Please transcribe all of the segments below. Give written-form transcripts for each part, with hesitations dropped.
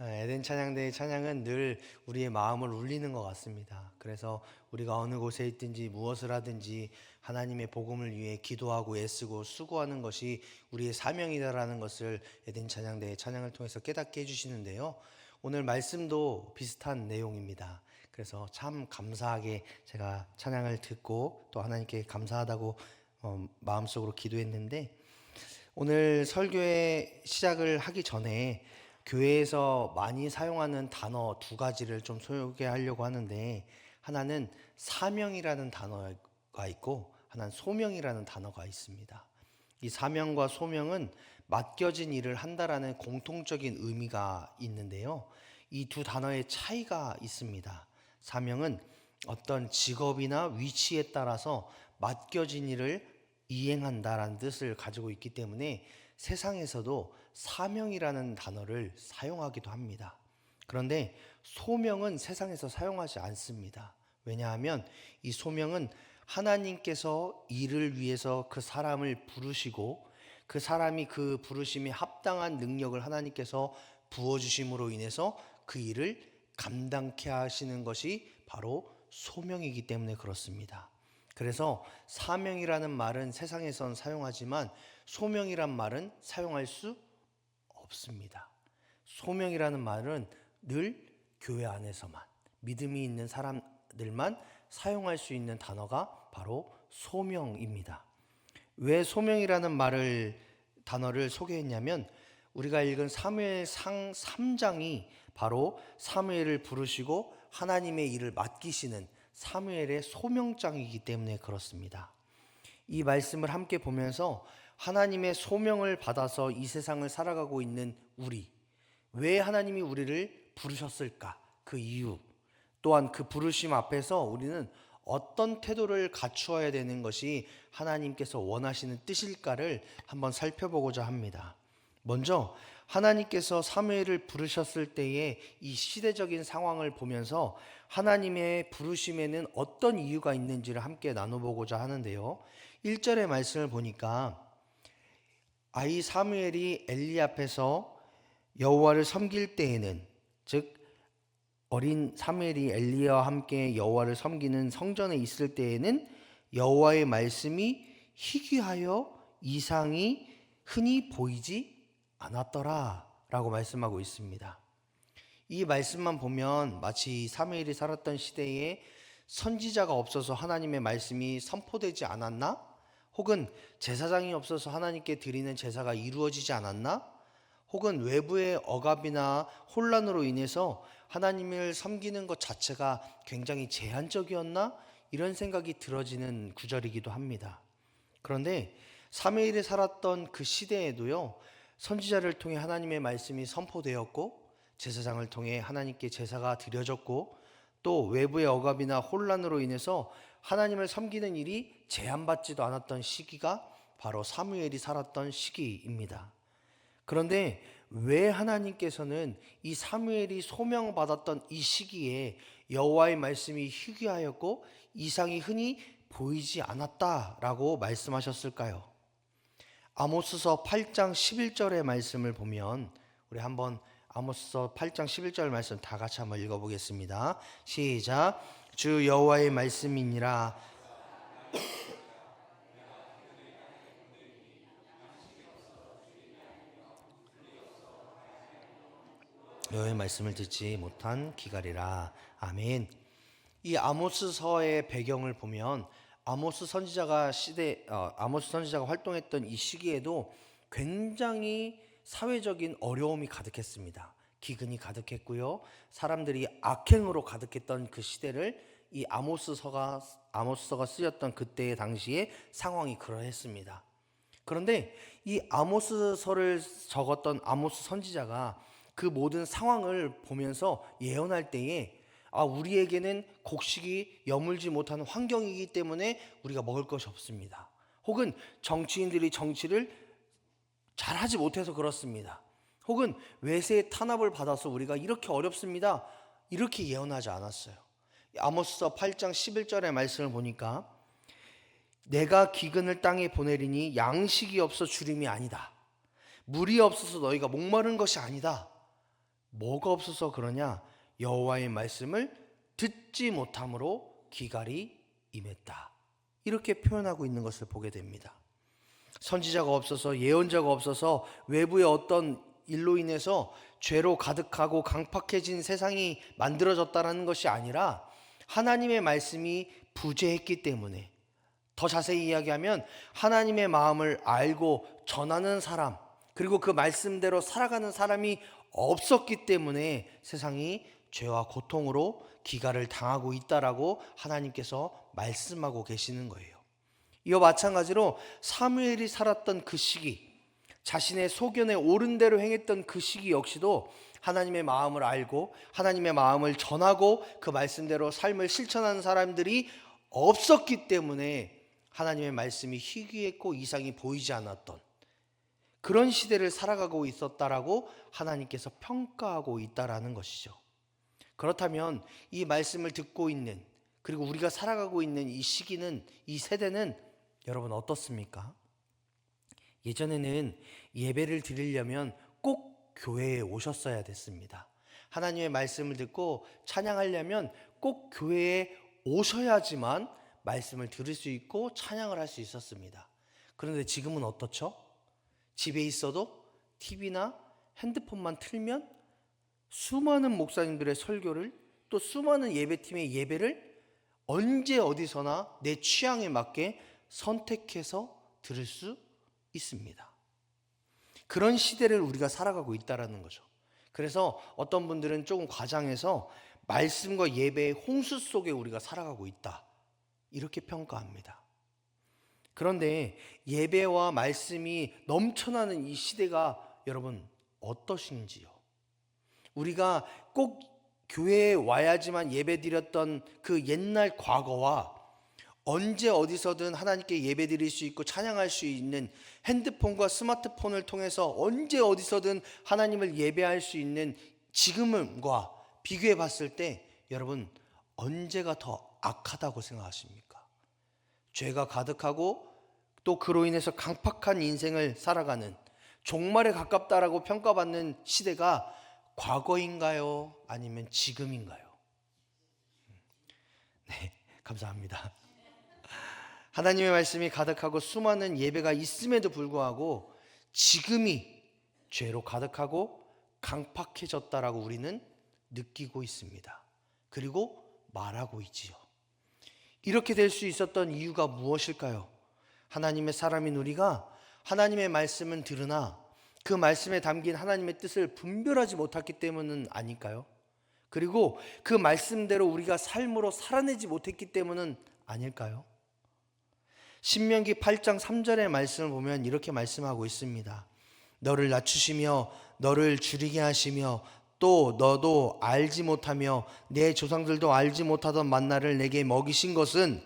에덴 찬양대의 찬양은 늘 우리의 마음을 울리는 것 같습니다. 그래서 우리가 어느 곳에 있든지 무엇을 하든지 하나님의 복음을 위해 기도하고 애쓰고 수고하는 것이 우리의 사명이다라는 것을 에덴 찬양대의 찬양을 통해서 깨닫게 해주시는데요. 오늘 말씀도 비슷한 내용입니다. 그래서 참 감사하게 제가 찬양을 듣고 또 하나님께 감사하다고 마음속으로 기도했는데, 오늘 설교의 시작을 하기 전에 교회에서 많이 사용하는 단어 두 가지를 좀 소개하려고 하는데, 하나는 사명이라는 단어가 있고 하나는 소명이라는 단어가 있습니다. 이 사명과 소명은 맡겨진 일을 한다라는 공통적인 의미가 있는데요, 이 두 단어의 차이가 있습니다. 사명은 어떤 직업이나 위치에 따라서 맡겨진 일을 이행한다라는 뜻을 가지고 있기 때문에 세상에서도 사명이라는 단어를 사용하기도 합니다. 그런데 소명은 세상에서 사용하지 않습니다. 왜냐하면 이 소명은 하나님께서 일을 위해서 그 사람을 부르시고 그 사람이 그 부르심에 합당한 능력을 하나님께서 부어주심으로 인해서 그 일을 감당케 하시는 것이 바로 소명이기 때문에 그렇습니다. 그래서 사명이라는 말은 세상에선 사용하지만 소명이란 말은 사용할 수 없습니다. 소명이라는 말은 늘 교회 안에서만, 믿음이 있는 사람들만 사용할 수 있는 단어가 바로 소명입니다. 왜 소명이라는 단어를 소개했냐면, 우리가 읽은 사무엘상 3장이 바로 사무엘을 부르시고 하나님의 일을 맡기시는 사무엘의 소명장이기 때문에 그렇습니다. 이 말씀을 함께 보면서 하나님의 소명을 받아서 이 세상을 살아가고 있는 우리, 왜 하나님이 우리를 부르셨을까? 그 이유, 또한 그 부르심 앞에서 우리는 어떤 태도를 갖추어야 되는 것이 하나님께서 원하시는 뜻일까를 한번 살펴보고자 합니다. 먼저 하나님께서 사무엘을 부르셨을 때의 이 시대적인 상황을 보면서 하나님의 부르심에는 어떤 이유가 있는지를 함께 나눠보고자 하는데요, 1절의 말씀을 보니까 아이 사무엘이 엘리 앞에서 여호와를 섬길 때에는, 즉 어린 사무엘이 엘리야와 함께 여호와를 섬기는 성전에 있을 때에는 여호와의 말씀이 희귀하여 이상이 흔히 보이지 않았더라 라고 말씀하고 있습니다. 이 말씀만 보면 마치 사무엘이 살았던 시대에 선지자가 없어서 하나님의 말씀이 선포되지 않았나? 혹은 제사장이 없어서 하나님께 드리는 제사가 이루어지지 않았나? 혹은 외부의 억압이나 혼란으로 인해서 하나님을 섬기는 것 자체가 굉장히 제한적이었나? 이런 생각이 들어지는 구절이기도 합니다. 그런데 사무엘이 살았던 그 시대에도요, 선지자를 통해 하나님의 말씀이 선포되었고 제사장을 통해 하나님께 제사가 드려졌고 또 외부의 억압이나 혼란으로 인해서 하나님을 섬기는 일이 제한받지도 않았던 시기가 바로 사무엘이 살았던 시기입니다. 그런데 왜 하나님께서는 이 사무엘이 소명받았던 이 시기에 여호와의 말씀이 희귀하였고 이상이 흔히 보이지 않았다라고 말씀하셨을까요? 아모스서 8장 11절의 말씀을 보면, 우리 한번 아모스서 8장 11절 말씀 다 같이 한번 읽어보겠습니다. 시작. 주 여호와의 말씀이니라. 여호와의 말씀을 듣지 못한 기갈이라. 아멘. 이 아모스서의 배경을 보면 아모스 선지자가 활동했던 이 시기에도 굉장히 사회적인 어려움이 가득했습니다. 기근이 가득했고요, 사람들이 악행으로 가득했던 그 시대를 이 아모스서가 쓰였던 그때의 당시의 상황이 그러했습니다. 그런데 이 아모스서를 적었던 아모스 선지자가 그 모든 상황을 보면서 예언할 때에, 우리에게는 곡식이 여물지 못하는 환경이기 때문에 우리가 먹을 것이 없습니다. 혹은 정치인들이 정치를 잘하지 못해서 그렇습니다. 혹은 외세의 탄압을 받아서 우리가 이렇게 어렵습니다. 이렇게 예언하지 않았어요. 아모스서 8장 11절의 말씀을 보니까 내가 기근을 땅에 보내리니 양식이 없어 주림이 아니다. 물이 없어서 너희가 목마른 것이 아니다. 뭐가 없어서 그러냐? 여호와의 말씀을 듣지 못함으로 기갈이 임했다. 이렇게 표현하고 있는 것을 보게 됩니다. 선지자가 없어서, 예언자가 없어서, 외부의 어떤 일로 인해서 죄로 가득하고 강팍해진 세상이 만들어졌다는 것이 아니라 하나님의 말씀이 부재했기 때문에, 더 자세히 이야기하면 하나님의 마음을 알고 전하는 사람, 그리고 그 말씀대로 살아가는 사람이 없었기 때문에 세상이 죄와 고통으로 기갈을 당하고 있다라고 하나님께서 말씀하고 계시는 거예요. 이와 마찬가지로 사무엘이 살았던 그 시기, 자신의 소견에 옳은 대로 행했던 그 시기 역시도 하나님의 마음을 알고 하나님의 마음을 전하고 그 말씀대로 삶을 실천하는 사람들이 없었기 때문에 하나님의 말씀이 희귀했고 이상이 보이지 않았던 그런 시대를 살아가고 있었다라고 하나님께서 평가하고 있다라는 것이죠. 그렇다면 이 말씀을 듣고 있는, 그리고 우리가 살아가고 있는 이 시기는, 이 세대는 여러분 어떻습니까? 예전에는 예배를 드리려면 꼭 교회에 오셨어야 됐습니다. 하나님의 말씀을 듣고 찬양하려면 꼭 교회에 오셔야지만 말씀을 들을 수 있고 찬양을 할 수 있었습니다. 그런데 지금은 어떻죠? 집에 있어도 TV나 핸드폰만 틀면 수많은 목사님들의 설교를, 또 수많은 예배팀의 예배를 언제 어디서나 내 취향에 맞게 선택해서 들을 수 있습니다. 그런 시대를 우리가 살아가고 있다는 거죠. 그래서 어떤 분들은 조금 과장해서 말씀과 예배의 홍수 속에 우리가 살아가고 있다, 이렇게 평가합니다. 그런데 예배와 말씀이 넘쳐나는 이 시대가 여러분 어떠신지요? 우리가 꼭 교회에 와야지만 예배드렸던 그 옛날 과거와 언제 어디서든 하나님께 예배드릴 수 있고 찬양할 수 있는 핸드폰과 스마트폰을 통해서 언제 어디서든 하나님을 예배할 수 있는 지금과 비교해 봤을 때 여러분 언제가 더 악하다고 생각하십니까? 죄가 가득하고 또 그로 인해서 강팍한 인생을 살아가는, 종말에 가깝다라고 평가받는 시대가 과거인가요? 아니면 지금인가요? 네, 감사합니다. 하나님의 말씀이 가득하고 수많은 예배가 있음에도 불구하고 지금이 죄로 가득하고 강팍해졌다라고 우리는 느끼고 있습니다. 그리고 말하고 있지요. 이렇게 될 수 있었던 이유가 무엇일까요? 하나님의 사람인 우리가 하나님의 말씀은 들으나 그 말씀에 담긴 하나님의 뜻을 분별하지 못했기 때문은 아닐까요? 그리고 그 말씀대로 우리가 삶으로 살아내지 못했기 때문은 아닐까요? 신명기 8장 3절의 말씀을 보면 이렇게 말씀하고 있습니다. 너를 낮추시며 너를 줄이게 하시며 또 너도 알지 못하며 내 조상들도 알지 못하던 만나를 내게 먹이신 것은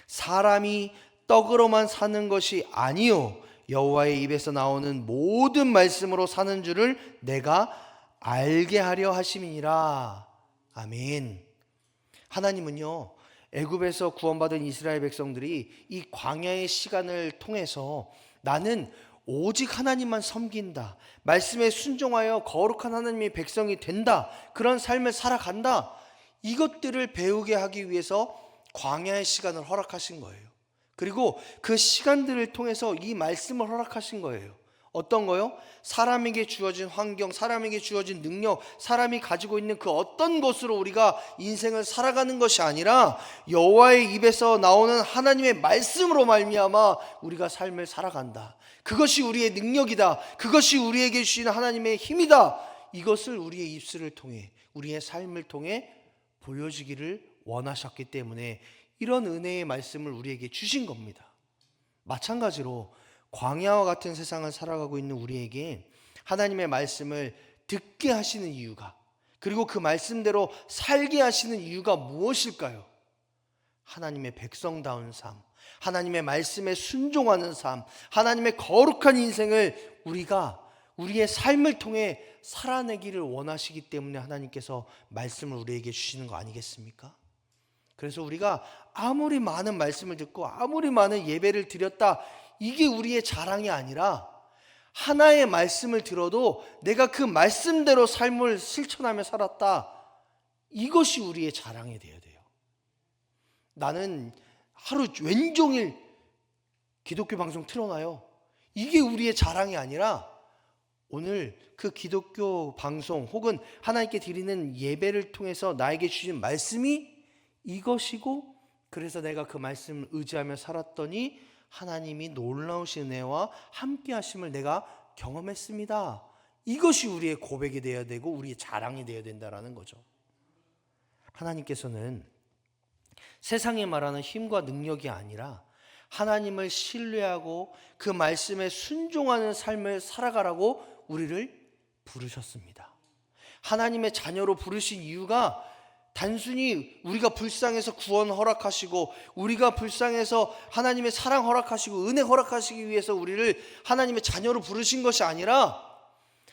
사람이 떡으로만 사는 것이 아니요 여호와의 입에서 나오는 모든 말씀으로 사는 줄을 내가 알게 하려 하심이니라. 아멘. 하나님은요, 애굽에서 구원받은 이스라엘 백성들이 이 광야의 시간을 통해서 나는 오직 하나님만 섬긴다, 말씀에 순종하여 거룩한 하나님의 백성이 된다, 그런 삶을 살아간다, 이것들을 배우게 하기 위해서 광야의 시간을 허락하신 거예요. 그리고 그 시간들을 통해서 이 말씀을 허락하신 거예요. 어떤 거요? 사람에게 주어진 환경, 사람에게 주어진 능력, 사람이 가지고 있는 그 어떤 것으로 우리가 인생을 살아가는 것이 아니라 여호와의 입에서 나오는 하나님의 말씀으로 말미암아 우리가 삶을 살아간다. 그것이 우리의 능력이다. 그것이 우리에게 주시는 하나님의 힘이다. 이것을 우리의 입술을 통해, 우리의 삶을 통해 보여주기를 원하셨기 때문에 이런 은혜의 말씀을 우리에게 주신 겁니다. 마찬가지로 광야와 같은 세상을 살아가고 있는 우리에게 하나님의 말씀을 듣게 하시는 이유가, 그리고 그 말씀대로 살게 하시는 이유가 무엇일까요? 하나님의 백성다운 삶, 하나님의 말씀에 순종하는 삶, 하나님의 거룩한 인생을 우리가 우리의 삶을 통해 살아내기를 원하시기 때문에 하나님께서 말씀을 우리에게 주시는 거 아니겠습니까? 그래서 우리가 아무리 많은 말씀을 듣고 아무리 많은 예배를 드렸다, 이게 우리의 자랑이 아니라 하나의 말씀을 들어도 내가 그 말씀대로 삶을 실천하며 살았다. 이것이 우리의 자랑이 되어야 돼요. 나는 하루 왼종일 기독교 방송 틀어놔요. 이게 우리의 자랑이 아니라 오늘 그 기독교 방송 혹은 하나님께 드리는 예배를 통해서 나에게 주신 말씀이 이것이고, 그래서 내가 그 말씀을 의지하며 살았더니 하나님이 놀라우신 은혜와 함께 하심을 내가 경험했습니다. 이것이 우리의 고백이 되어야 되고 우리의 자랑이 되어야 된다는 거죠. 하나님께서는 세상에 말하는 힘과 능력이 아니라 하나님을 신뢰하고 그 말씀에 순종하는 삶을 살아가라고 우리를 부르셨습니다. 하나님의 자녀로 부르신 이유가 단순히 우리가 불쌍해서 구원 허락하시고, 우리가 불쌍해서 하나님의 사랑 허락하시고 은혜 허락하시기 위해서 우리를 하나님의 자녀로 부르신 것이 아니라,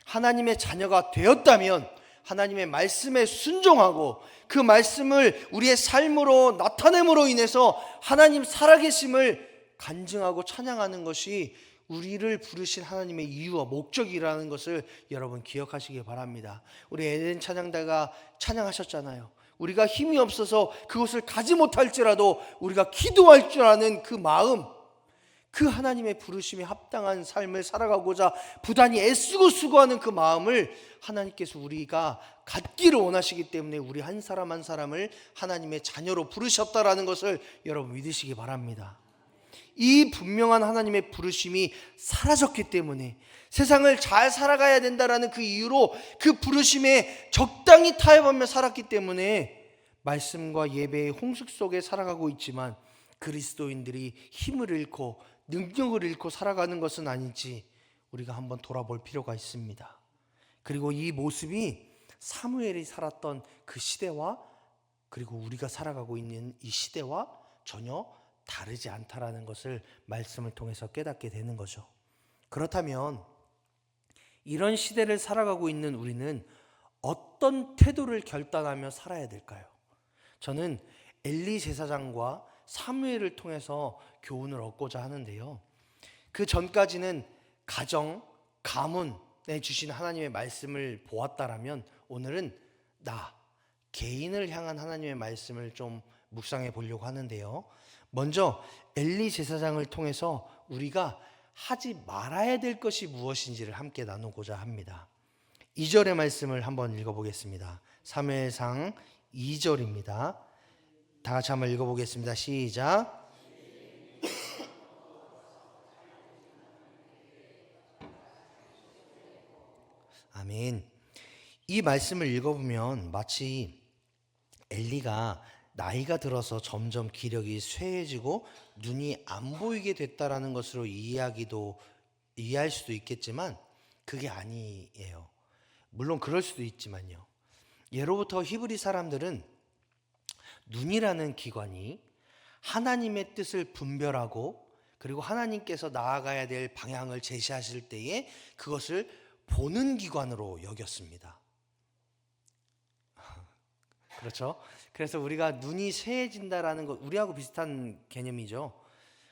하나님의 자녀가 되었다면 하나님의 말씀에 순종하고 그 말씀을 우리의 삶으로 나타냄으로 인해서 하나님 살아계심을 간증하고 찬양하는 것이 우리를 부르신 하나님의 이유와 목적이라는 것을 여러분 기억하시기 바랍니다. 우리 에덴 찬양대가 찬양하셨잖아요. 우리가 힘이 없어서 그것을 가지 못할지라도 우리가 기도할 줄 아는 그 마음, 그 하나님의 부르심에 합당한 삶을 살아가고자 부단히 애쓰고 수고하는 그 마음을 하나님께서 우리가 갖기를 원하시기 때문에 우리 한 사람 한 사람을 하나님의 자녀로 부르셨다라는 것을 여러분 믿으시기 바랍니다. 이 분명한 하나님의 부르심이 사라졌기 때문에, 세상을 잘 살아가야 된다라는 그 이유로 그 부르심에 적당히 타협하며 살았기 때문에 말씀과 예배의 홍수 속에 살아가고 있지만, 그리스도인들이 힘을 잃고 능력을 잃고 살아가는 것은 아닌지 우리가 한번 돌아볼 필요가 있습니다. 그리고 이 모습이 사무엘이 살았던 그 시대와, 그리고 우리가 살아가고 있는 이 시대와 전혀 다르지 않다라는 것을 말씀을 통해서 깨닫게 되는 거죠. 그렇다면 이런 시대를 살아가고 있는 우리는 어떤 태도를 결단하며 살아야 될까요? 저는 엘리 제사장과 사무엘을 통해서 교훈을 얻고자 하는데요, 그 전까지는 가정, 가문에 주신 하나님의 말씀을 보았다라면 오늘은 나 개인을 향한 하나님의 말씀을 좀 묵상해 보려고 하는데요, 먼저 엘리 제사장을 통해서 우리가 하지 말아야 될 것이 무엇인지를 함께 나누고자 합니다. 2절의 말씀을 한번 읽어보겠습니다. 사무엘상 2절입니다. 다 같이 한번 읽어보겠습니다. 시작. 아멘. 이 말씀을 읽어보면 마치 엘리가 나이가 들어서 점점 기력이 쇠해지고 눈이 안 보이게 됐다라는 것으로 이해할 수도 있겠지만 그게 아니에요. 물론 그럴 수도 있지만요, 예로부터 히브리 사람들은 눈이라는 기관이 하나님의 뜻을 분별하고 그리고 하나님께서 나아가야 될 방향을 제시하실 때에 그것을 보는 기관으로 여겼습니다. 그렇죠? 그래서 우리가 눈이 쇠해진다라는 것, 우리하고 비슷한 개념이죠.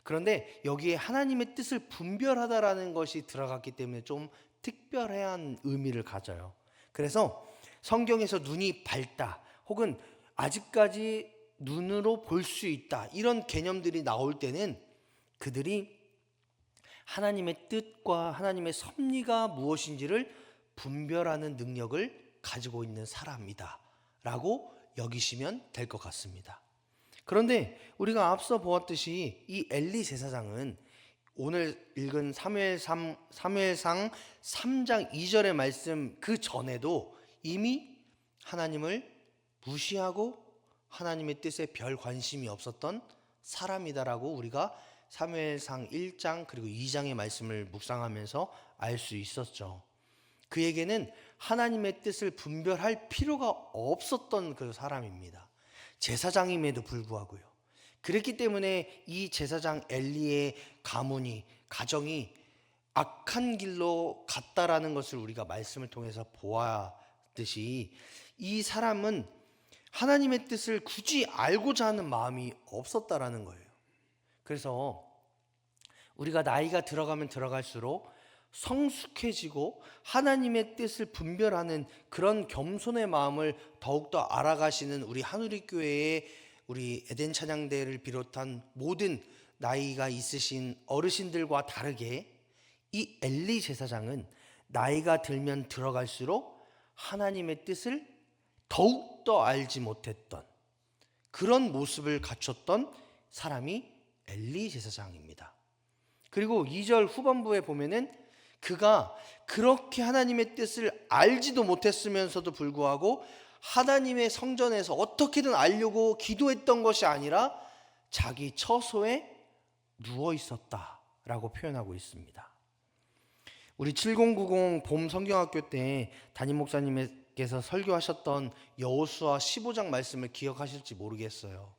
그런데 여기에 하나님의 뜻을 분별하다라는 것이 들어갔기 때문에 좀 특별한 의미를 가져요. 그래서 성경에서 눈이 밝다 혹은 아직까지 눈으로 볼 수 있다, 이런 개념들이 나올 때는 그들이 하나님의 뜻과 하나님의 섭리가 무엇인지를 분별하는 능력을 가지고 있는 사람이다 라고 여기시면 될 것 같습니다. 그런데 우리가 앞서 보았듯이 이 엘리 제사장은 오늘 읽은 사무엘상 3장 2절의 말씀 그 전에도 이미 하나님을 무시하고 하나님의 뜻에 별 관심이 없었던 사람이다라고 우리가 사무엘상 1장 그리고 2장의 말씀을 묵상하면서 알 수 있었죠. 그에게는 하나님의 뜻을 분별할 필요가 없었던 그 사람입니다. 제사장임에도 불구하고요. 그랬기 때문에 이 제사장 엘리의 가정이 악한 길로 갔다라는 것을 우리가 말씀을 통해서 보았듯이, 이 사람은 하나님의 뜻을 굳이 알고자 하는 마음이 없었다라는 거예요. 그래서 우리가 나이가 들어가면 들어갈수록 성숙해지고 하나님의 뜻을 분별하는 그런 겸손의 마음을 더욱더 알아가시는 우리 한우리교회의 우리 에덴 찬양대를 비롯한 모든 나이가 있으신 어르신들과 다르게 이 엘리 제사장은 나이가 들면 들어갈수록 하나님의 뜻을 더욱더 알지 못했던 그런 모습을 갖췄던 사람이 엘리 제사장입니다. 그리고 2절 후반부에 보면은 그가 그렇게 하나님의 뜻을 알지도 못했으면서도 불구하고 하나님의 성전에서 어떻게든 알려고 기도했던 것이 아니라 자기 처소에 누워 있었다라고 표현하고 있습니다. 우리 7090 봄 성경학교 때 담임 목사님께서 설교하셨던 여호수아 15장 말씀을 기억하실지 모르겠어요.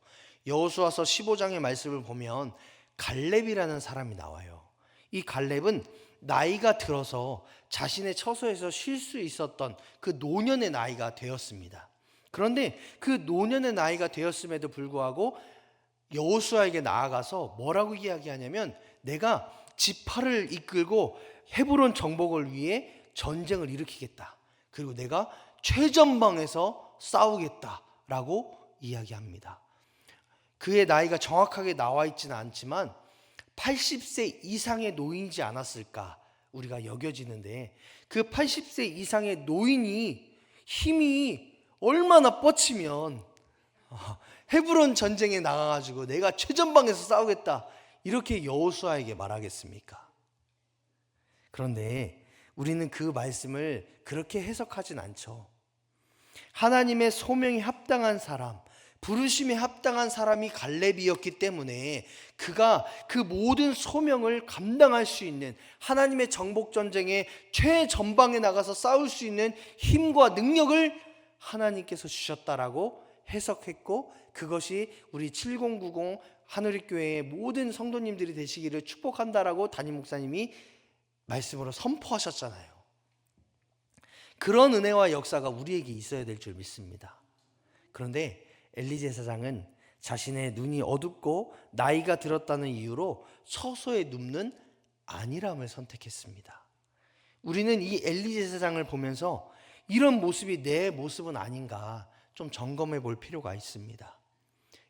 여호수아서 15장의 말씀을 보면 갈렙이라는 사람이 나와요. 이 갈렙은 나이가 들어서 자신의 처소에서 쉴 수 있었던 그 노년의 나이가 되었습니다. 그런데 그 노년의 나이가 되었음에도 불구하고 여호수아에게 나아가서 뭐라고 이야기하냐면 내가 지파를 이끌고 헤브론 정복을 위해 전쟁을 일으키겠다. 그리고 내가 최전방에서 싸우겠다라고 이야기합니다. 그의 나이가 정확하게 나와 있지는 않지만 80세 이상의 노인이지 않았을까 우리가 여겨지는데 그 80세 이상의 노인이 힘이 얼마나 뻗치면 헤브론 전쟁에 나가가지고 내가 최전방에서 싸우겠다 이렇게 여호수아에게 말하겠습니까? 그런데 우리는 그 말씀을 그렇게 해석하진 않죠. 하나님의 소명에 합당한 사람, 부르심에 합당한 사람이 갈렙이었기 때문에 그가 그 모든 소명을 감당할 수 있는 하나님의 정복전쟁의 최전방에 나가서 싸울 수 있는 힘과 능력을 하나님께서 주셨다라고 해석했고 그것이 우리 7090 한우리교회의 모든 성도님들이 되시기를 축복한다라고 담임 목사님이 말씀으로 선포하셨잖아요. 그런 은혜와 역사가 우리에게 있어야 될 줄 믿습니다. 그런데 엘리 제사장은 자신의 눈이 어둡고 나이가 들었다는 이유로 처소에 눕는 안일함을 선택했습니다. 우리는 이 엘리 제사장을 보면서 이런 모습이 내 모습은 아닌가 좀 점검해 볼 필요가 있습니다.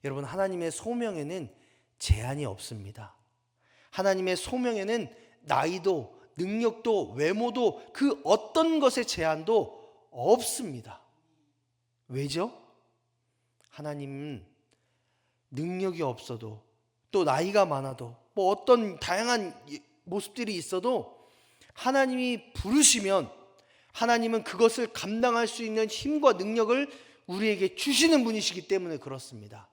여러분, 하나님의 소명에는 제한이 없습니다. 하나님의 소명에는 나이도 능력도 외모도 그 어떤 것의 제한도 없습니다. 왜죠? 하나님은 능력이 없어도 또 나이가 많아도 뭐 어떤 다양한 모습들이 있어도 하나님이 부르시면 하나님은 그것을 감당할 수 있는 힘과 능력을 우리에게 주시는 분이시기 때문에 그렇습니다.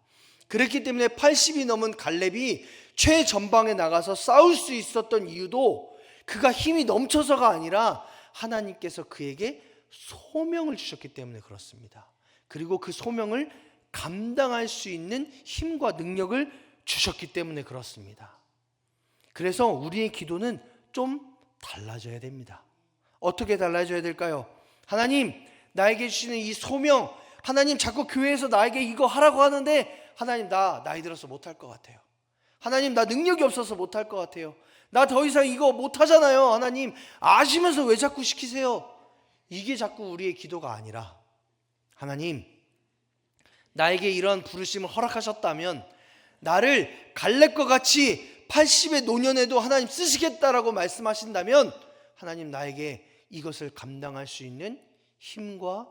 그렇기 때문에 80이 넘은 갈렙이 최전방에 나가서 싸울 수 있었던 이유도 그가 힘이 넘쳐서가 아니라 하나님께서 그에게 소명을 주셨기 때문에 그렇습니다. 그리고 그 소명을 감당할 수 있는 힘과 능력을 주셨기 때문에 그렇습니다. 그래서 우리의 기도는 좀 달라져야 됩니다. 어떻게 달라져야 될까요? 하나님, 나에게 주시는 이 소명, 하나님 자꾸 교회에서 나에게 이거 하라고 하는데 하나님 나 나이 들어서 못할 것 같아요. 하나님 나 능력이 없어서 못할 것 같아요. 나 더 이상 이거 못하잖아요. 하나님 아시면서 왜 자꾸 시키세요? 이게 자꾸 우리의 기도가 아니라 하나님 나에게 이런 부르심을 허락하셨다면 나를 갈렙과 같이 80의 노년에도 하나님 쓰시겠다라고 말씀하신다면 하나님 나에게 이것을 감당할 수 있는 힘과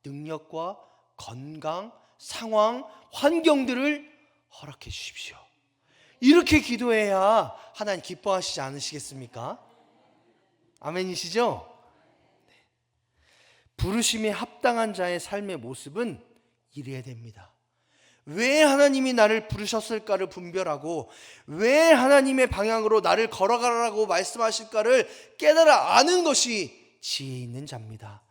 능력과 건강, 상황, 환경들을 허락해 주십시오. 이렇게 기도해야 하나님 기뻐하시지 않으시겠습니까? 아멘이시죠? 네. 부르심에 합당한 자의 삶의 모습은 이래야 됩니다. 왜 하나님이 나를 부르셨을까를 분별하고 왜 하나님의 방향으로 나를 걸어가라고 말씀하실까를 깨달아 아는 것이 지혜 있는 자입니다.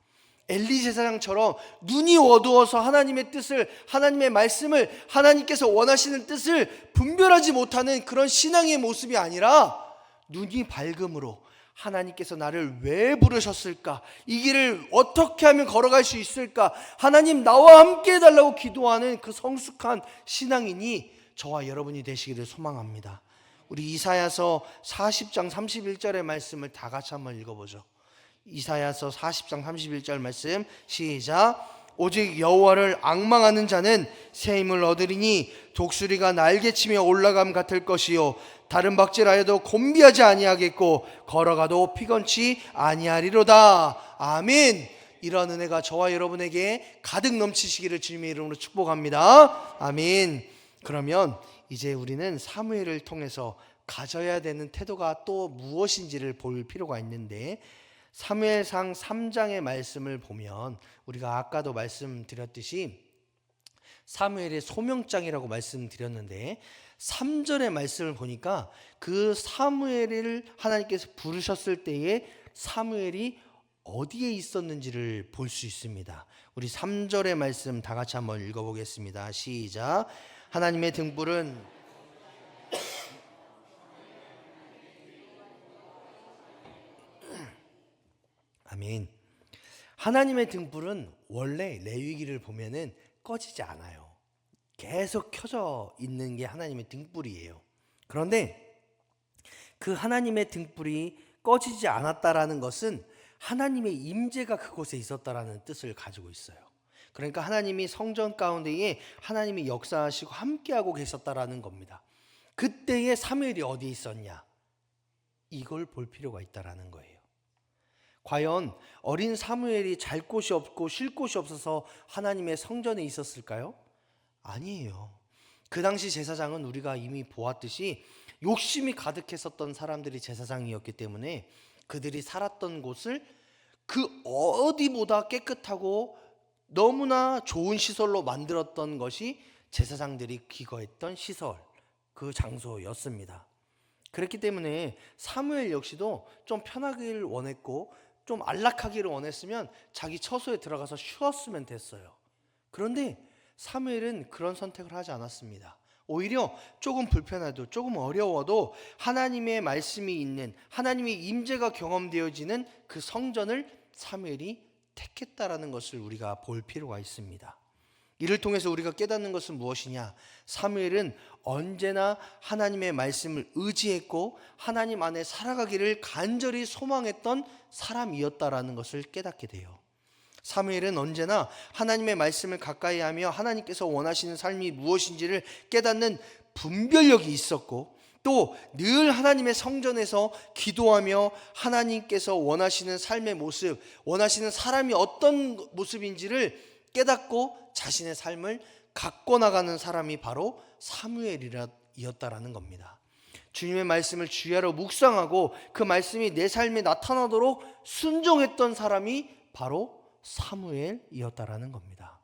엘리 제사장처럼 눈이 어두워서 하나님의 뜻을, 하나님의 말씀을, 하나님께서 원하시는 뜻을 분별하지 못하는 그런 신앙의 모습이 아니라 눈이 밝음으로 하나님께서 나를 왜 부르셨을까? 이 길을 어떻게 하면 걸어갈 수 있을까? 하나님 나와 함께 해달라고 기도하는 그 성숙한 신앙인이 저와 여러분이 되시기를 소망합니다. 우리 이사야서 40장 31절의 말씀을 다 같이 한번 읽어보죠. 이사야서 40장 31절 말씀 시작. 오직 여호와를 앙망하는 자는 새 힘을 얻으리니 독수리가 날개치며 올라감 같을 것이요 다른 박질하여도 곤비하지 아니하겠고 걸어가도 피곤치 아니하리로다. 아멘. 이런 은혜가 저와 여러분에게 가득 넘치시기를 주님의 이름으로 축복합니다. 아멘. 그러면 이제 우리는 사무엘을 통해서 가져야 되는 태도가 또 무엇인지를 볼 필요가 있는데, 사무엘상 3장의 말씀을 보면 우리가 아까도 말씀드렸듯이 사무엘의 소명장이라고 말씀드렸는데 3절의 말씀을 보니까 그 사무엘을 하나님께서 부르셨을 때에 사무엘이 어디에 있었는지를 볼 수 있습니다. 우리 3절의 말씀 다 같이 한번 읽어보겠습니다. 시작. 하나님의 등불은 아멘. 하나님의 등불은 원래 레위기를 보면은 꺼지지 않아요. 계속 켜져 있는 게 하나님의 등불이에요. 그런데 그 하나님의 등불이 꺼지지 않았다라는 것은 하나님의 임재가 그곳에 있었다라는 뜻을 가지고 있어요. 그러니까 하나님이 성전 가운데에 하나님이 역사하시고 함께하고 계셨다라는 겁니다. 그때에 사무엘이 어디에 있었냐? 이걸 볼 필요가 있다라는 거예요. 과연 어린 사무엘이 잘 곳이 없고 쉴 곳이 없어서 하나님의 성전에 있었을까요? 아니에요. 그 당시 제사장은 우리가 이미 보았듯이 욕심이 가득했었던 사람들이 제사장이었기 때문에 그들이 살았던 곳을 그 어디보다 깨끗하고 너무나 좋은 시설로 만들었던 것이 제사장들이 기거했던 시설, 그 장소였습니다. 그렇기 때문에 사무엘 역시도 좀 편하기를 원했고 좀 안락하기를 원했으면 자기 처소에 들어가서 쉬었으면 됐어요. 그런데 사무엘은 그런 선택을 하지 않았습니다. 오히려 조금 불편해도 조금 어려워도 하나님의 말씀이 있는, 하나님의 임재가 경험되어지는 그 성전을 사무엘이 택했다라는 것을 우리가 볼 필요가 있습니다. 이를 통해서 우리가 깨닫는 것은 무엇이냐? 사무엘은 언제나 하나님의 말씀을 의지했고 하나님 안에 살아가기를 간절히 소망했던 사람이었다라는 것을 깨닫게 돼요. 사무엘은 언제나 하나님의 말씀을 가까이 하며 하나님께서 원하시는 삶이 무엇인지를 깨닫는 분별력이 있었고, 또 늘 하나님의 성전에서 기도하며 하나님께서 원하시는 삶의 모습, 원하시는 사람이 어떤 모습인지를 깨닫고 자신의 삶을 갖고 나가는 사람이 바로 사무엘이었다라는 겁니다. 주님의 말씀을 주야로 묵상하고 그 말씀이 내 삶에 나타나도록 순종했던 사람이 바로 사무엘이었다라는 겁니다.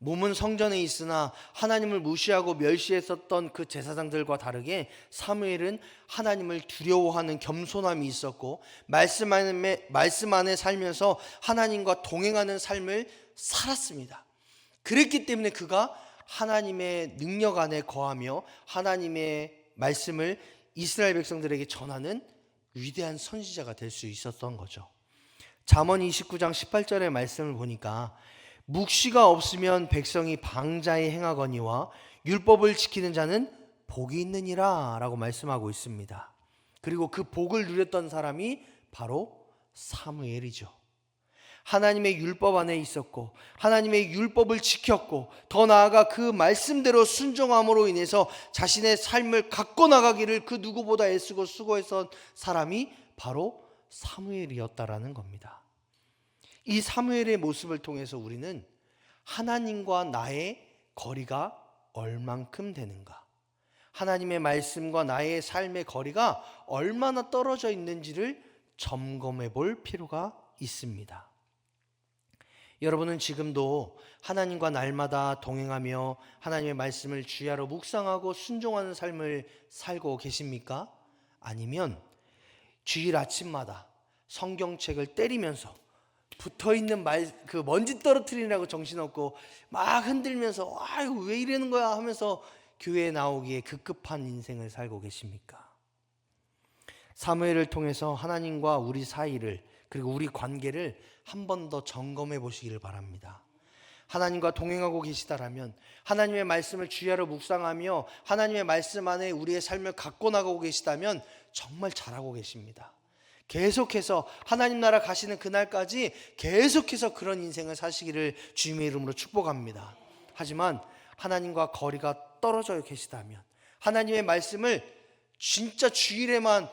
몸은 성전에 있으나 하나님을 무시하고 멸시했었던 그 제사장들과 다르게 사무엘은 하나님을 두려워하는 겸손함이 있었고 말씀 안에 살면서 하나님과 동행하는 삶을 살았습니다. 그랬기 때문에 그가 하나님의 능력 안에 거하며 하나님의 말씀을 이스라엘 백성들에게 전하는 위대한 선지자가 될 수 있었던 거죠. 잠언 29장 18절의 말씀을 보니까 묵시가 없으면 백성이 방자히 행하거니와 율법을 지키는 자는 복이 있느니라 라고 말씀하고 있습니다. 그리고 그 복을 누렸던 사람이 바로 사무엘이죠. 하나님의 율법 안에 있었고 하나님의 율법을 지켰고 더 나아가 그 말씀대로 순종함으로 인해서 자신의 삶을 갖고 나가기를 그 누구보다 애쓰고 수고했던 사람이 바로 사무엘이었다라는 겁니다. 이 사무엘의 모습을 통해서 우리는 하나님과 나의 거리가 얼만큼 되는가, 하나님의 말씀과 나의 삶의 거리가 얼마나 떨어져 있는지를 점검해 볼 필요가 있습니다. 여러분은 지금도 하나님과 날마다 동행하며 하나님의 말씀을 주야로 묵상하고 순종하는 삶을 살고 계십니까? 아니면 주일 아침마다 성경책을 때리면서 붙어있는 그 먼지 떨어뜨리라고 정신없고 막 흔들면서 아유 왜 이러는 거야 하면서 교회에 나오기에 급급한 인생을 살고 계십니까? 사무엘을 통해서 하나님과 우리 사이를, 그리고 우리 관계를 한 번 더 점검해 보시기를 바랍니다. 하나님과 동행하고 계시다라면, 하나님의 말씀을 주야로 묵상하며 하나님의 말씀 안에 우리의 삶을 갖고 나가고 계시다면 정말 잘하고 계십니다. 계속해서 하나님 나라 가시는 그날까지 계속해서 그런 인생을 사시기를 주님의 이름으로 축복합니다. 하지만 하나님과 거리가 떨어져 계시다면, 하나님의 말씀을 진짜 주일에만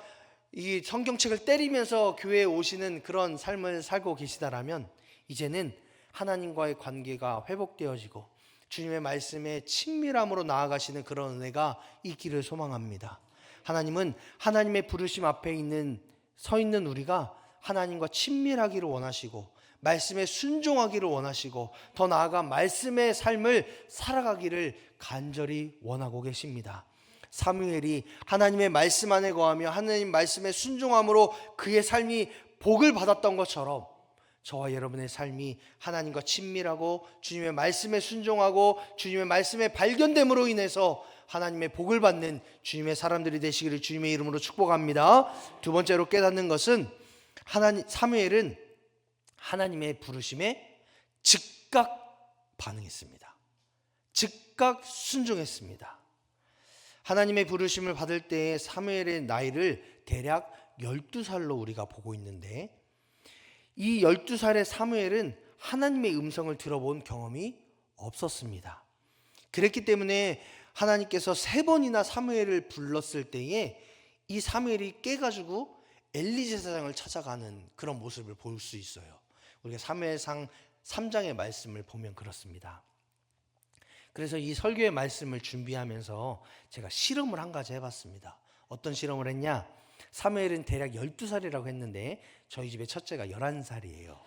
이 성경책을 때리면서 교회에 오시는 그런 삶을 살고 계시다라면, 이제는 하나님과의 관계가 회복되어지고 주님의 말씀에 친밀함으로 나아가시는 그런 은혜가 있기를 소망합니다. 하나님은 하나님의 부르심 앞에 서 있는 우리가 하나님과 친밀하기를 원하시고, 말씀에 순종하기를 원하시고, 더 나아가 말씀의 삶을 살아가기를 간절히 원하고 계십니다. 사무엘이 하나님의 말씀 안에 거하며 하나님 말씀에 순종함으로 그의 삶이 복을 받았던 것처럼, 저와 여러분의 삶이 하나님과 친밀하고 주님의 말씀에 순종하고 주님의 말씀에 발견됨으로 인해서 하나님의 복을 받는 주님의 사람들이 되시기를 주님의 이름으로 축복합니다. 두 번째로 깨닫는 것은, 사무엘은 하나님의 부르심에 즉각 반응했습니다. 즉각 순종했습니다. 하나님의 부르심을 받을 때의 사무엘의 나이를 대략 12살로 우리가 보고 있는데, 이 12살의 사무엘은 하나님의 음성을 들어본 경험이 없었습니다. 그랬기 때문에 하나님께서 3번이나 사무엘을 불렀을 때에 이 사무엘이 깨가지고 엘리 제사장을 찾아가는 그런 모습을 볼 수 있어요. 우리가 사무엘상 3장의 말씀을 보면 그렇습니다. 그래서 이 설교의 말씀을 준비하면서 제가 실험을 한 가지 해봤습니다. 어떤 실험을 했냐? 사무엘은 대략 12살이라고 했는데 저희 집의 첫째가 11살이에요.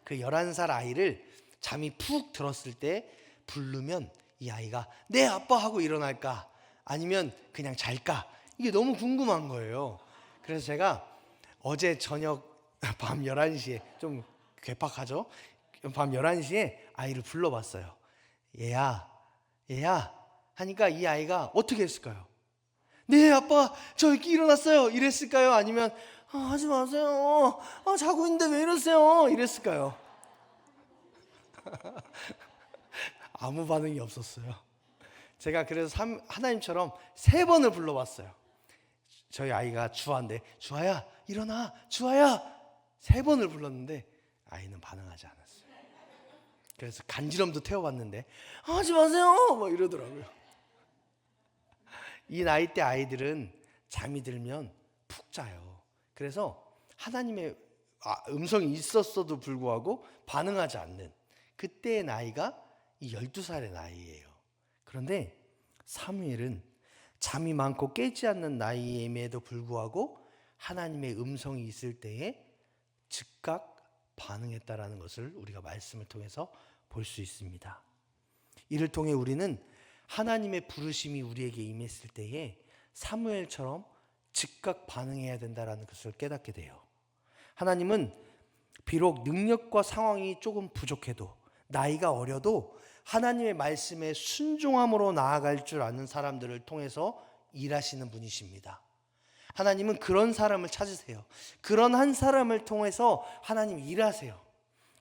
그 11살 아이를 잠이 푹 들었을 때 부르면 이 아이가 네 아빠 하고 일어날까? 아니면 그냥 잘까? 이게 너무 궁금한 거예요. 그래서 제가 어제 저녁 밤 11시에, 좀 괴팍하죠? 밤 11시에 아이를 불러봤어요. 얘야 하니까 이 아이가 어떻게 했을까요? 네 아빠 저 이렇게 일어났어요 이랬을까요? 아니면 하지 마세요, 자고 있는데 왜 이러세요 이랬을까요? 아무 반응이 없었어요. 제가 그래서 하나님처럼 3번을 불러봤어요. 저희 아이가 주아인데, 주아야 일어나, 주아야, 3번을 불렀는데 아이는 반응하지 않았어요. 그래서 간지럼도 태워봤는데 하지 마세요 막 이러더라고요. 이 나이 때 아이들은 잠이 들면 푹 자요. 그래서 하나님의 음성이 있었어도 불구하고 반응하지 않는 그때의 나이가 이 12살의 나이예요. 그런데 사무엘은 잠이 많고 깨지 않는 나이임에도 불구하고 하나님의 음성이 있을 때에 즉각 반응했다라는 것을 우리가 말씀을 통해서 볼 수 있습니다. 이를 통해 우리는 하나님의 부르심이 우리에게 임했을 때에 사무엘처럼 즉각 반응해야 된다라는 것을 깨닫게 돼요. 하나님은 비록 능력과 상황이 조금 부족해도, 나이가 어려도 하나님의 말씀에 순종함으로 나아갈 줄 아는 사람들을 통해서 일하시는 분이십니다. 하나님은 그런 사람을 찾으세요. 그런 한 사람을 통해서 하나님 일하세요.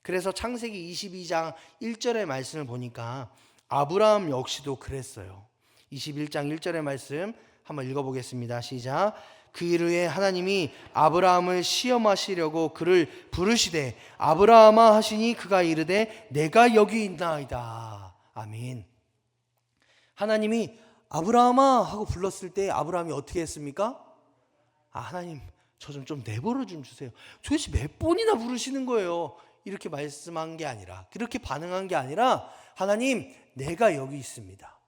그래서 창세기 22장 1절의 말씀을 보니까 아브라함 역시도 그랬어요. 21장 1절의 말씀 한번 읽어보겠습니다. 시작. 그 일 후에 하나님이 아브라함을 시험하시려고 그를 부르시되 아브라함아 하시니 그가 이르되 내가 여기 있나이다. 아멘. 하나님이 아브라함아 하고 불렀을 때 아브라함이 어떻게 했습니까? 하나님 저 좀 내버려 좀 주세요. 도대체 몇 번이나 부르시는 거예요? 이렇게 말씀한 게 아니라, 그렇게 반응한 게 아니라, 하나님 내가 여기 있습니다.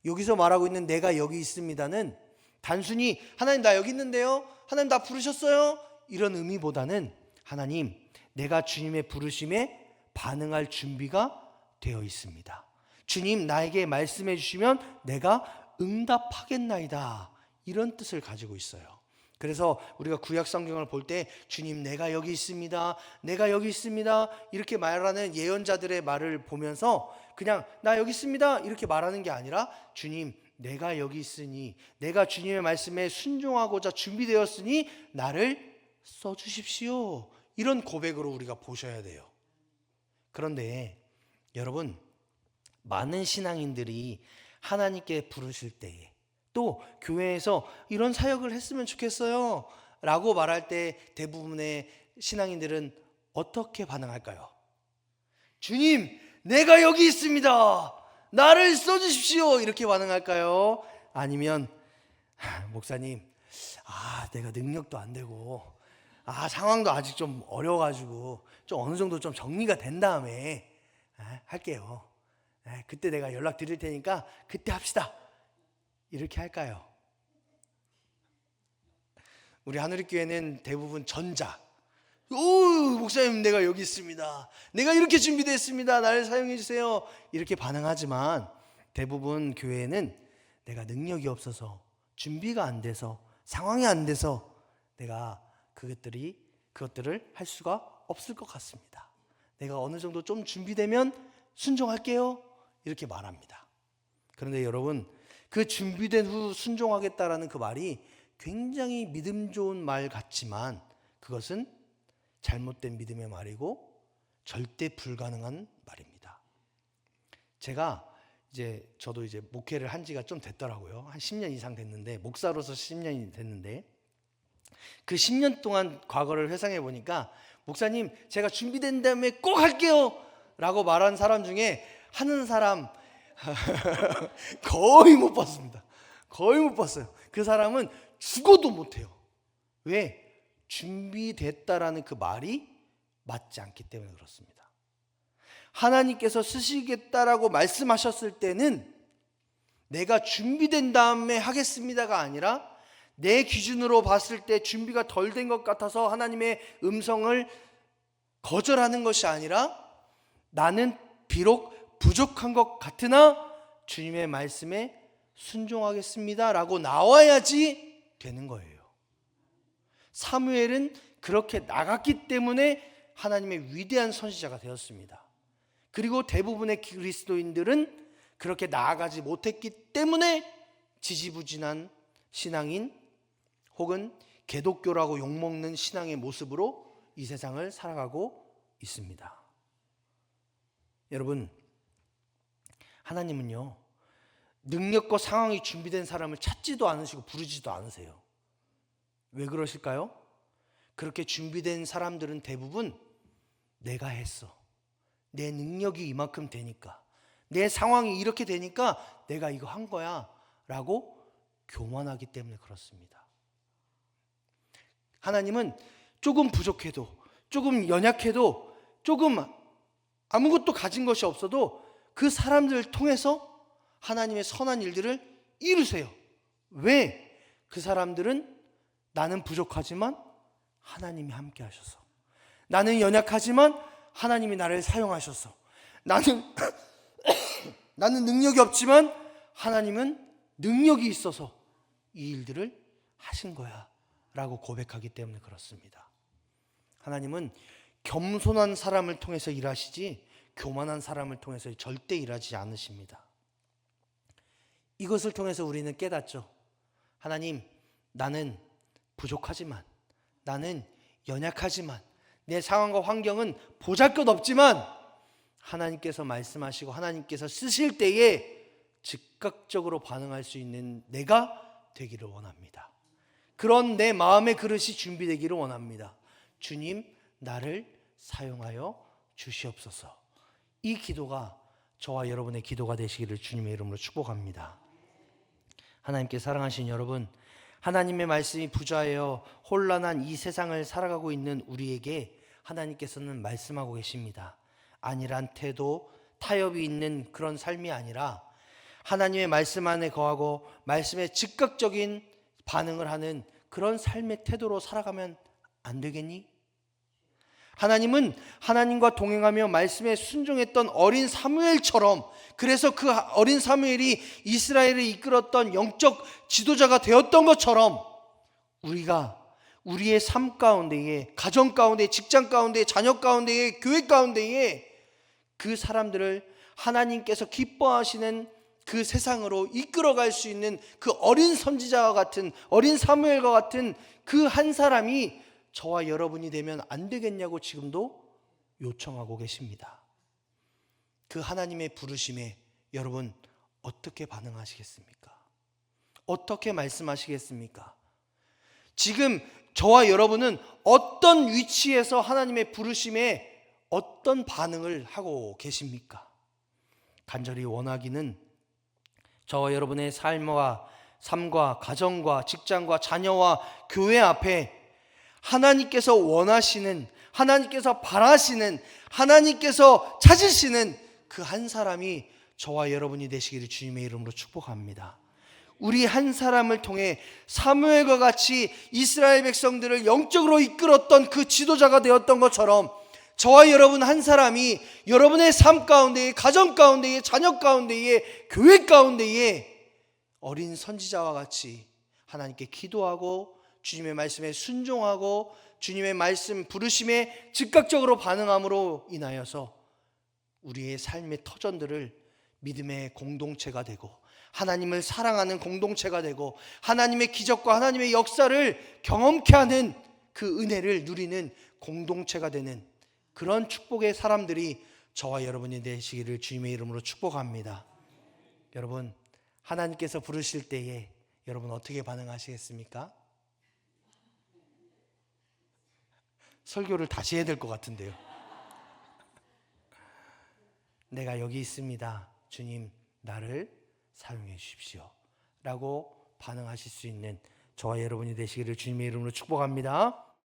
여기서 말하고 있는 내가 여기 있습니다는 단순히 하나님 나 여기 있는데요, 하나님 나 부르셨어요, 이런 의미보다는 하나님 내가 주님의 부르심에 반응할 준비가 되어 있습니다. 주님 나에게 말씀해 주시면 내가 응답하겠나이다, 이런 뜻을 가지고 있어요. 그래서 우리가 구약 성경을 볼 때 주님 내가 여기 있습니다, 내가 여기 있습니다 이렇게 말하는 예언자들의 말을 보면서 그냥 나 여기 있습니다 이렇게 말하는 게 아니라, 주님 내가 여기 있으니, 내가 주님의 말씀에 순종하고자 준비되었으니 나를 써주십시오, 이런 고백으로 우리가 보셔야 돼요. 그런데 여러분, 많은 신앙인들이 하나님께 부르실 때에, 또 교회에서 이런 사역을 했으면 좋겠어요 라고 말할 때 대부분의 신앙인들은 어떻게 반응할까요? 주님, 내가 여기 있습니다, 나를 써주십시오, 이렇게 반응할까요? 아니면 목사님, 내가 능력도 안 되고 상황도 아직 좀 어려워가지고 좀 어느 정도 좀 정리가 된 다음에 할게요, 그때 내가 연락 드릴 테니까 그때 합시다, 이렇게 할까요? 우리 하늘교회는 대부분 전자. 목사님, 내가 여기 있습니다, 내가 이렇게 준비됐습니다, 나를 사용해 주세요, 이렇게 반응하지만 대부분 교회는 내가 능력이 없어서, 준비가 안 돼서, 상황이 안 돼서 내가 그것들을 할 수가 없을 것 같습니다, 내가 어느 정도 좀 준비되면 순종할게요, 이렇게 말합니다. 그런데 여러분, 그 준비된 후 순종하겠다라는 그 말이 굉장히 믿음 좋은 말 같지만 그것은 잘못된 믿음의 말이고 절대 불가능한 말입니다. 저도 이제 목회를 한 지가 좀 됐더라고요. 한 10년 이상 됐는데, 목사로서 10년이 됐는데, 그 10년 동안 과거를 회상해 보니까, 목사님, 제가 준비된 다음에 꼭 할게요 라고 말한 사람 중에 하는 사람 거의 못 봤습니다. 거의 못 봤어요. 그 사람은 죽어도 못해요. 왜? 준비됐다라는 그 말이 맞지 않기 때문에 그렇습니다. 하나님께서 쓰시겠다라고 말씀하셨을 때는 내가 준비된 다음에 하겠습니다가 아니라, 내 기준으로 봤을 때 준비가 덜 된 것 같아서 하나님의 음성을 거절하는 것이 아니라, 나는 비록 부족한 것 같으나 주님의 말씀에 순종하겠습니다 라고 나와야지 되는 거예요. 사무엘은 그렇게 나갔기 때문에 하나님의 위대한 선지자가 되었습니다. 그리고 대부분의 그리스도인들은 그렇게 나아가지 못했기 때문에 지지부진한 신앙인, 혹은 개독교라고 욕먹는 신앙의 모습으로 이 세상을 살아가고 있습니다. 여러분, 하나님은요, 능력과 상황이 준비된 사람을 찾지도 않으시고 부르지도 않으세요. 왜 그러실까요? 그렇게 준비된 사람들은 대부분 내가 했어, 내 능력이 이만큼 되니까, 내 상황이 이렇게 되니까 내가 이거 한 거야 라고 교만하기 때문에 그렇습니다. 하나님은 조금 부족해도, 조금 연약해도, 조금 아무것도 가진 것이 없어도 그 사람들을 통해서 하나님의 선한 일들을 이루세요. 왜? 그 사람들은 나는 부족하지만 하나님이 함께 하셔서, 나는 연약하지만 하나님이 나를 사용하셔서, 나는 능력이 없지만 하나님은 능력이 있어서 이 일들을 하신 거야 라고 고백하기 때문에 그렇습니다. 하나님은 겸손한 사람을 통해서 일하시지 교만한 사람을 통해서 절대 일하지 않으십니다. 이것을 통해서 우리는 깨닫죠. 하나님, 나는 부족하지만, 나는 연약하지만, 내 상황과 환경은 보잘것없지만 하나님께서 말씀하시고 하나님께서 쓰실 때에 즉각적으로 반응할 수 있는 내가 되기를 원합니다. 그런 내 마음의 그릇이 준비되기를 원합니다. 주님, 나를 사용하여 주시옵소서. 이 기도가 저와 여러분의 기도가 되시기를 주님의 이름으로 축복합니다. 하나님께 사랑하신 여러분, 하나님의 말씀이 부자하여 혼란한 이 세상을 살아가고 있는 우리에게 하나님께서는 말씀하고 계십니다. 안일한 태도, 타협이 있는 그런 삶이 아니라 하나님의 말씀 안에 거하고 말씀에 즉각적인 반응을 하는 그런 삶의 태도로 살아가면 안 되겠니? 하나님은 하나님과 동행하며 말씀에 순종했던 어린 사무엘처럼, 그래서 그 어린 사무엘이 이스라엘을 이끌었던 영적 지도자가 되었던 것처럼 우리가 우리의 삶 가운데에, 가정 가운데, 직장 가운데, 자녀 가운데에, 교회 가운데에 그 사람들을 하나님께서 기뻐하시는 그 세상으로 이끌어갈 수 있는 그 어린 선지자와 같은, 어린 사무엘과 같은 그 한 사람이 저와 여러분이 되면 안 되겠냐고 지금도 요청하고 계십니다. 그 하나님의 부르심에 여러분 어떻게 반응하시겠습니까? 어떻게 말씀하시겠습니까? 지금 저와 여러분은 어떤 위치에서 하나님의 부르심에 어떤 반응을 하고 계십니까? 간절히 원하기는 저와 여러분의 삶과 가정과 직장과 자녀와 교회 앞에 하나님께서 원하시는, 하나님께서 바라시는, 하나님께서 찾으시는 그 한 사람이 저와 여러분이 되시기를 주님의 이름으로 축복합니다. 우리 한 사람을 통해 사무엘과 같이 이스라엘 백성들을 영적으로 이끌었던 그 지도자가 되었던 것처럼 저와 여러분 한 사람이 여러분의 삶 가운데에, 가정 가운데에, 자녀 가운데에, 교회 가운데에 어린 선지자와 같이 하나님께 기도하고 주님의 말씀에 순종하고 주님의 말씀 부르심에 즉각적으로 반응함으로 인하여서 우리의 삶의 터전들을 믿음의 공동체가 되고 하나님을 사랑하는 공동체가 되고 하나님의 기적과 하나님의 역사를 경험케 하는 그 은혜를 누리는 공동체가 되는 그런 축복의 사람들이 저와 여러분이 되시기를 주님의 이름으로 축복합니다. 여러분, 하나님께서 부르실 때에 여러분 어떻게 반응하시겠습니까? 설교를 다시 해야 될 것 같은데요. 내가 여기 있습니다. 주님, 나를 사용해 주십시오. 라고 반응하실 수 있는 저와 여러분이 되시기를 주님의 이름으로 축복합니다.